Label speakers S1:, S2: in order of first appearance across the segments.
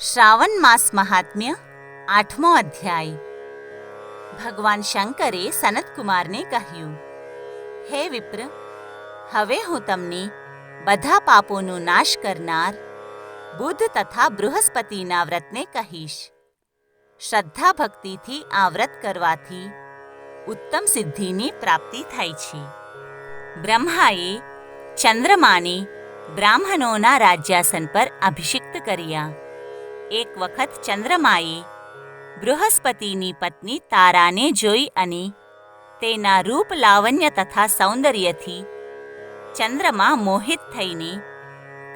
S1: શ્રાવણ માસ મહાત્મ્ય 8મો અધ્યાય। ભગવાન શંકરે સનતકુમારને કહ્યું, હે વિપ્ર, હવે હું તમને બધા પાપોનો નાશ કરનાર બુધ તથા બૃહસ્પતિના વ્રતને કહીશ। શ્રદ્ધા ભક્તિથી આ વ્રત કરવાથી ઉત્તમ સિદ્ધિની પ્રાપ્તિ થાય છે। બ્રહ્માએ ચંદ્રમાને બ્રાહ્મણોના રાજ્યાસન પર અભિષિક્ત કર્યા। એક વખત ચંદ્રમાએ બૃહસ્પતિની પત્ની તારાને જોઈ અને તેના રૂપ લાવણ્ય તથા સૌંદર્યથી ચંદ્રમા મોહિત થઈને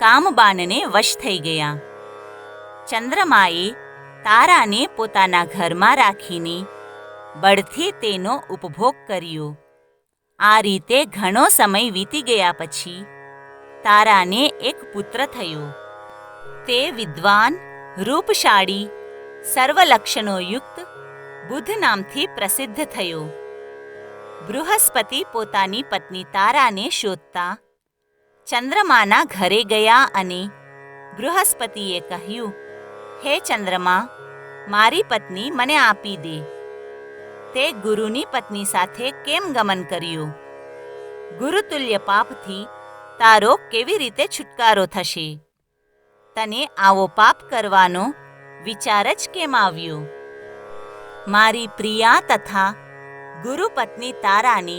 S1: કામબાનને વશ થઈ ગયા। ચંદ્રમાએ તારાને પોતાના ઘરમાં રાખીને બળથી તેનો ઉપભોગ કર્યો। આ રીતે ઘણો સમય વીતી ગયા પછી તારાને એક પુત્ર થયો। તે વિદ્વાન, રૂપશાળી, સર્વલક્ષણોયુક્ત બુધ નામથી પ્રસિદ્ધ થયો। બૃહસ્પતિ પોતાની પત્ની તારાને શોધતા ચંદ્રમાના ઘરે ગયા અને બૃહસ્પતિએ કહ્યું, હે ચંદ્રમા, મારી પત્ની મને આપી દે। તે ગુરુની પત્ની સાથે કેમ ગમન કર્યું? ગુરુતુલ્ય પાપથી તારો કેવી રીતે છુટકારો થશે? તને આવો પાપ કરવાનો વિચાર જ કેમ આવ્યો? મારી પ્રિયા તથા ગુરુપત્ની તારાને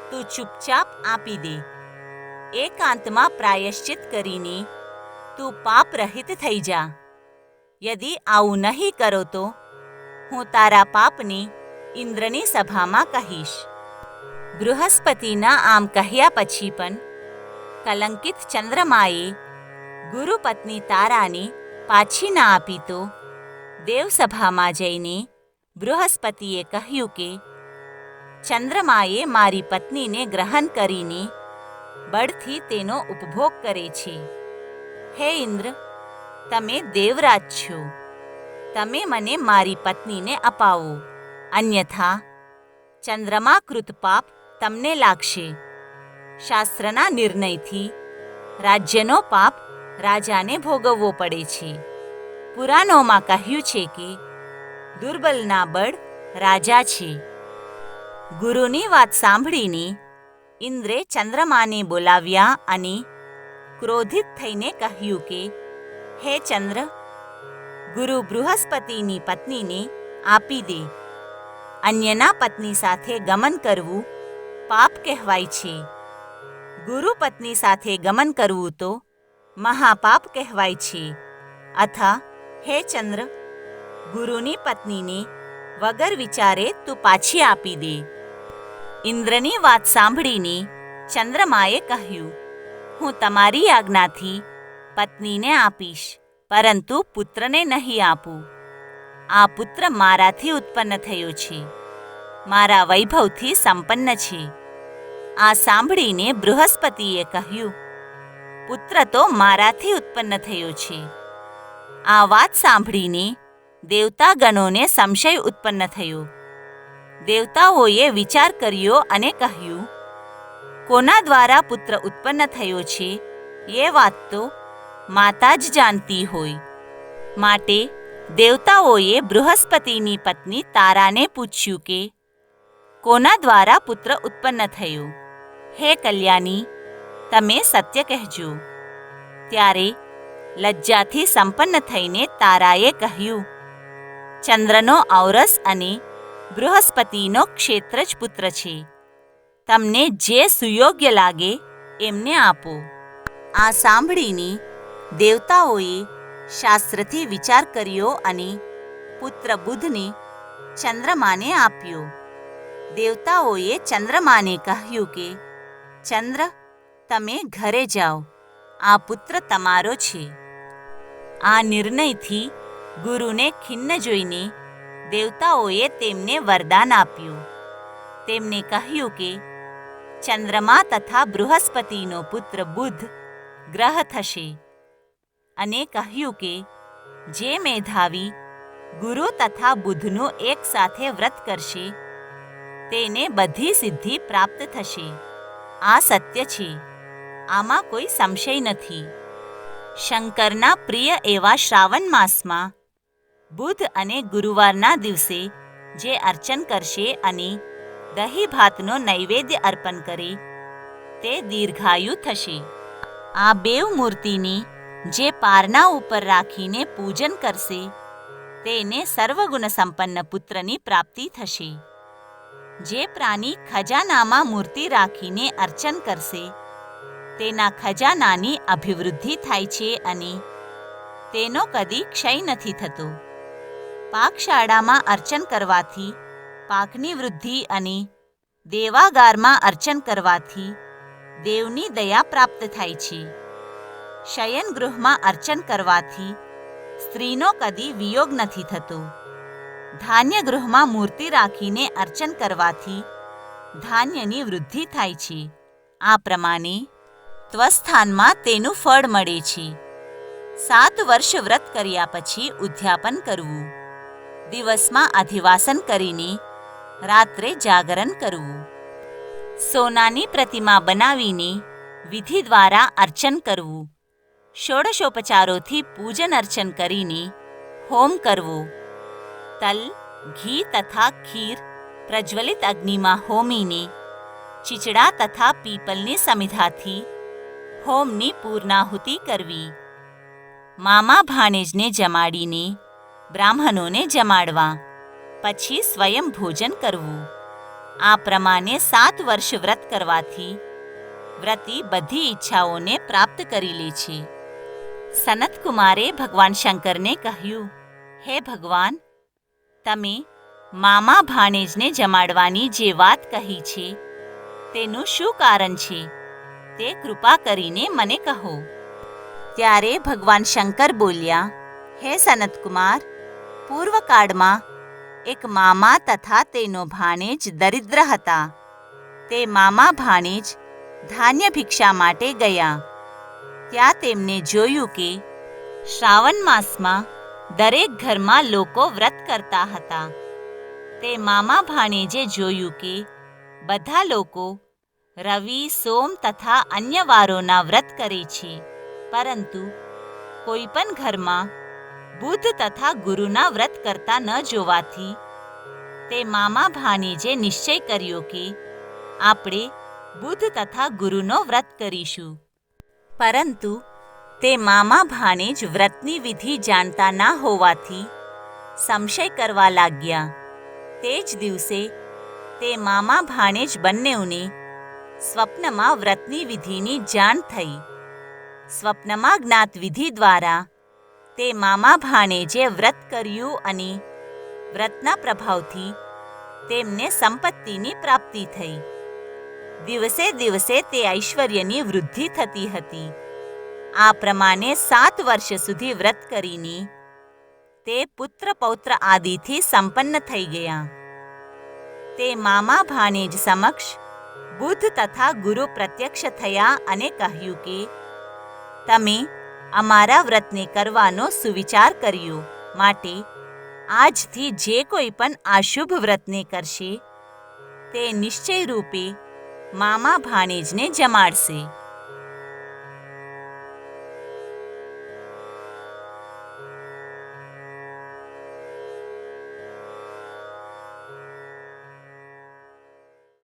S1: તું ચૂપચાપ આપી દે। એકાંતમાં પ્રાયશ્ચિત કરીને તું પાપરહિત થઈ જા। યદિ આવું નહીં કરો તો હું તારા પાપને ઇન્દ્રની સભામાં કહીશ। બૃહસ્પતિના આમ કહ્યા પછી પણ કલંકિત ચંદ્રમાએ ગુરુપત્ની તારાને પાછી ના આપી તો દેવસભામાં જઈને બૃહસ્પતિએ કહ્યું કે ચંદ્રમાએ મારી પત્નીને ગ્રહણ કરીને બળથી તેનો ઉપભોગ કરે છે। હે ઇન્દ્ર, તમે દેવરાજ છો, તમે મને મારી પત્નીને અપાવો, અન્યથા ચંદ્રમાકૃત પાપ તમને લાગશે। શાસ્ત્રના નિર્ણયથી રાજ્યનો પાપ રાજાને ભોગવવો પડે છે। પુરાણોમાં કહ્યું છે કે દુર્બલના બળ રાજા છે। ગુરુની વાત સાંભળીને ઇન્દ્રે ચંદ્રમાને બોલાવ્યા અને ક્રોધિત થઈને કહ્યું કે હે ચંદ્ર, ગુરુ બૃહસ્પતિની પત્નીને આપી દે। અન્યના પત્ની સાથે ગમન કરવું પાપ કહેવાય છે। ગુરુ પત્ની સાથે ગમન કરવું તો મહાપાપ કહેવાય છે। અથા હે ચંદ્ર, ગુરુની પત્નીને વગર વિચારે તું પાછી આપી દે। ઇન્દ્રની વાત સાંભળીને ચંદ્રમાએ કહ્યું, હું તમારી આજ્ઞાથી પત્નીને આપીશ, પરંતુ પુત્રને નહીં આપું। આ પુત્ર મારાથી ઉત્પન્ન થયો છે, મારા વૈભવથી સંપન્ન છે। આ સાંભળીને બૃહસ્પતિએ કહ્યું, પુત્ર તો મારાથી ઉત્પન્ન થયો છે। આ વાત સાંભળીને દેવતાગણોને સંશય ઉત્પન્ન થયો। દેવતાઓએ વિચાર કર્યો અને કહ્યું, કોના દ્વારા પુત્ર ઉત્પન્ન થયો છે એ વાત તો માતા જ જાણતી હોય। માટે દેવતાઓએ બૃહસ્પતિની પત્ની તારાને પૂછ્યું કે કોના દ્વારા પુત્ર ઉત્પન્ન થયો? હે કલ્યાણી, તમે સત્ય કહેજો। ત્યારે લજ્જાથી સંપન્ન થઈને તારાએ કહ્યું, ચંદ્રનો ઔરસ અને બૃહસ્પતિનો ક્ષેત્રજ પુત્ર છે। તમને જે સુયોગ્ય લાગે એમને આપો। આ સાંભળીને દેવતાઓએ શાસ્ત્રથી વિચાર કર્યો અને પુત્ર બુધને ચંદ્રમાને આપ્યો। દેવતાઓએ ચંદ્રમાને કહ્યું કે ચંદ્ર, તમે ઘરે જાઓ, આ પુત્ર તમારો છે। આ નિર્ણયથી ગુરુને ખિન્ન જોઈને દેવતાઓએ તેમને વરદાન આપ્યું। તેમને કહ્યું કે ચંદ્રમા તથા બૃહસ્પતિનો પુત્ર બુધ ગ્રહ થશે, અને કહ્યું કે જે મેધાવી ગુરુ તથા બુધનું એક સાથે વ્રત કરશે તેને બધી સિદ્ધિ પ્રાપ્ત થશે। આ સત્ય છે, આમાં કોઈ સંશય નથી। શંકરના પ્રિય એવા શ્રાવણ માસમાં બુધ અને ગુરુવારના દિવસે જે અર્ચન કરશે અને દહીં ભાતનો નૈવેદ્ય અર્પણ કરે તે દીર્ઘાયુ થશે. આ બેવ મૂર્તિની જે પારના ઉપર રાખીને પૂજન કરશે તેને સર્વગુણ સંપન્ન પુત્રની પ્રાપ્તિ થશે. જે પ્રાણી ખજાનામાં મૂર્તિ રાખીને અર્ચન કરશે તેના ખજાનાની અભિવૃદ્ધિ થાય છે અને તેનો કદી ક્ષય નથી થતો. પાકશાળામાં અર્ચન કરવાથી પાકની વૃદ્ધિ અને દેવાગારમાં અર્ચન કરવાથી દેવની દયા પ્રાપ્ત થાય છે. શયન ગૃહમાં અર્ચન કરવાથી સ્ત્રીનો કદી વિયોગ નથી થતો. ધાન્ય ગૃહમાં મૂર્તિ રાખીને અર્ચન કરવાથી ધાન્યની વૃદ્ધિ થાય છે. આ પ્રમાણે ત્વસ્થાનમાં તેનું ફળ મળે છે. 7 વર્ષ વ્રત કર્યા પછી ઉદ્યાપન કરવું. દિવસમાં અધિવાસન કરીને રાત્રે જાગરણ કરવું. સોનાની પ્રતિમા બનાવીને વિધિ દ્વારા અર્ચન કરવું. ષોડશોપચારોથી પૂજન અર્ચન કરીને હોમ કરવો. તલ, ઘી તથા ખીર પ્રજ્વલિત અગ્નિમાં હોમીને ચીચડા તથા પીપલની સમિધાથી હોમની પૂર્ણાહુતિ કરવી. મામા ભાણેજને જમાડીને બ્રાહ્મણોને જમાડવા, પછી સ્વયં ભોજન કરવું. આ પ્રમાણે 7 વર્ષ વ્રત કરવાથી વ્રતી બધી ઈચ્છાઓને પ્રાપ્ત કરી લે છે. સનતકુમારે ભગવાન શંકરને કહ્યું, હે ભગવાન, તમે મામા ભાણેજને જમાડવાની જે વાત કહી છે તેનું શું કારણ છે તે કૃપા કરીને મને કહો. ત્યારે ભગવાન શંકર બોલ્યા, હે સનતકુમાર, પૂર્વકાળમાં એક મામા તથા તેનો ભાણેજ દરિદ્ર હતા. તે મામા ભાણેજ ધાન્ય ભિક્ષા માટે ગયા. ત્યાં તેમને જોયું કે શ્રાવણ માસમાં દરેક ઘરમાં લોકો વ્રત કરતા હતા. તે મામા ભાણેજે જોયું કે બધા લોકો રવિ, સોમ તથા અન્ય વારોના વ્રત કરે છે, પરંતુ કોઈ પણ ઘરમાં બુધ તથા ગુરુના વ્રત કરતા ન જોવાથી તે મામા ભાણેજે નિશ્ચય કર્યો કે આપણે બુધ તથા ગુરુનો વ્રત કરીશું. પરંતુ તે મામા ભાણેજ વ્રતની વિધિ જાણતા ના હોવાથી સંશય કરવા લાગ્યા. તે જ દિવસે તે મામા ભાણેજ બંનેઓને સ્વપ્નમાં વ્રતની વિધિની જાણ થઈ. સ્વપ્નમાં જ્ઞાત વિધિ દ્વારા તે મામા ભાણેજે વ્રત કર્યું અને વ્રતના પ્રભાવથી તેમને સંપત્તિની પ્રાપ્તિ થઈ. દિવસે દિવસે તે ઐશ્વર્યની વૃદ્ધિ થતી હતી. આ પ્રમાણે 7 વર્ષ સુધી વ્રત કરીને તે પુત્ર પૌત્ર આદિથી સંપન્ન થઈ ગયા. તે મામા ભાણેજ સમક્ષ બુધ તથા ગુરુ પ્રત્યક્ષ થયા અને કહ્યું કે તમે અમારા વ્રતને કરવાનો સુવિચાર કર્યો, માટે આજથી જે કોઈ પણ આ શુભ વ્રતને કરશે તે નિશ્ચય રૂપે મામા ભાણેજને જમાડશે.